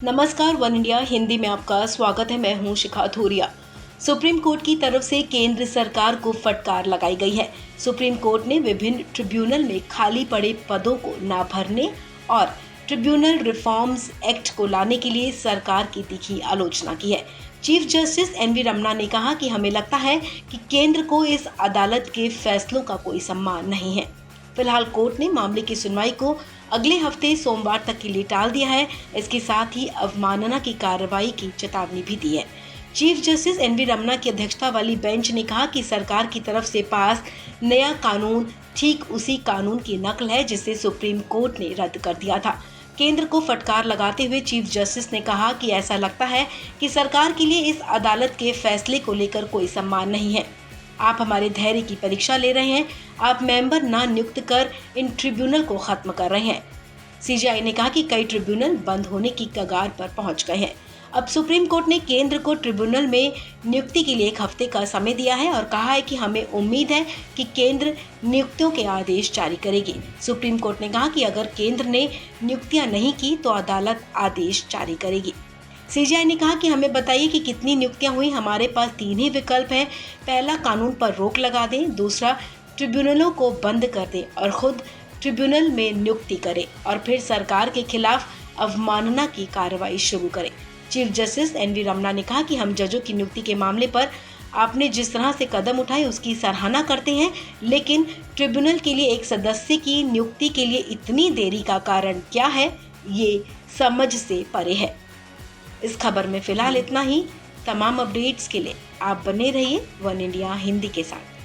नमस्कार, one India Hindi में आपका स्वागत है। मैं हूं शिखा थोरिया। सुप्रीम कोर्ट की तरफ से केंद्र सरकार को फटकार लगाई गई है। सुप्रीम कोर्ट ने विभिन्न ट्रिब्यूनल में खाली पड़े पदों को न भरने और ट्रिब्यूनल रिफॉर्म्स एक्ट को लाने के लिए सरकार की तीखी आलोचना की है। Chief justice NV. रमन्ना ने कहा कि हमें लगता है कि केंद्र को इस अदालत के फैसलों का कोई सम्मान नहीं है। फिलहाल कोर्ट ने मामले की सुनवाई को अगले हफ्ते सोमवार तक के लिए टाल दिया है। इसके साथ ही अवमानना की कार्रवाई की चेतावनी भी दी है। Chief justice NV. रमन्ना की अध्यक्षता वाली बेंच ने कहा कि सरकार की तरफ से पास नया कानून ठीक उसी कानून की नकल है जिसे सुप्रीम कोर्ट ने रद्द कर दिया था। केंद्र को फटकार लगाते हुए चीफ जस्टिस ने कहा कि ऐसा लगता है कि सरकार के लिए इस अदालत के फैसले को लेकर कोई सम्मान नहीं है। आप हमारे धैर्य की परीक्षा ले रहे हैं। आप मेंबर ना नियुक्त कर इन ट्रिब्यूनल को खत्म कर रहे हैं। सीजेआई ने कहा कि कई ट्रिब्यूनल बंद होने की कगार पर पहुंच गए हैं। अब सुप्रीम कोर्ट ने केंद्र को ट्रिब्यूनल में नियुक्ति के लिए 1 हफ्ते का समय दिया है और कहा है कि हमें उम्मीद है कि केंद्र नियुक्तियों के आदेश जारी करेगी। सुप्रीम कोर्ट ने कहा कि अगर केंद्र ने नियुक्तियां नहीं की तो अदालत आदेश जारी करेगी। सीजेआई ने कहा कि हमें बताइए कि कितनी नियुक्तियां हुई। हमारे पास 3 ही विकल्प हैं। पहला, कानून पर रोक लगा दें। दूसरा, ट्रिब्यूनलों को बंद कर दें और खुद ट्रिब्यूनल में नियुक्ति करें और फिर सरकार के खिलाफ अवमानना की कार्रवाई शुरू करें। Chief justice NV. रमन्ना ने कहा कि हम जजों की नियुक्ति के मामले पर आपने जिस तरह से कदम उठाए उसकी सराहना करते हैं, लेकिन ट्रिब्यूनल के लिए एक सदस्य की नियुक्ति के लिए इतनी देरी का कारण क्या है, ये समझ से परे है। इस खबर में फिलहाल इतना ही। तमाम अपडेट्स के लिए आप बने रहिए वन इंडिया हिंदी के साथ।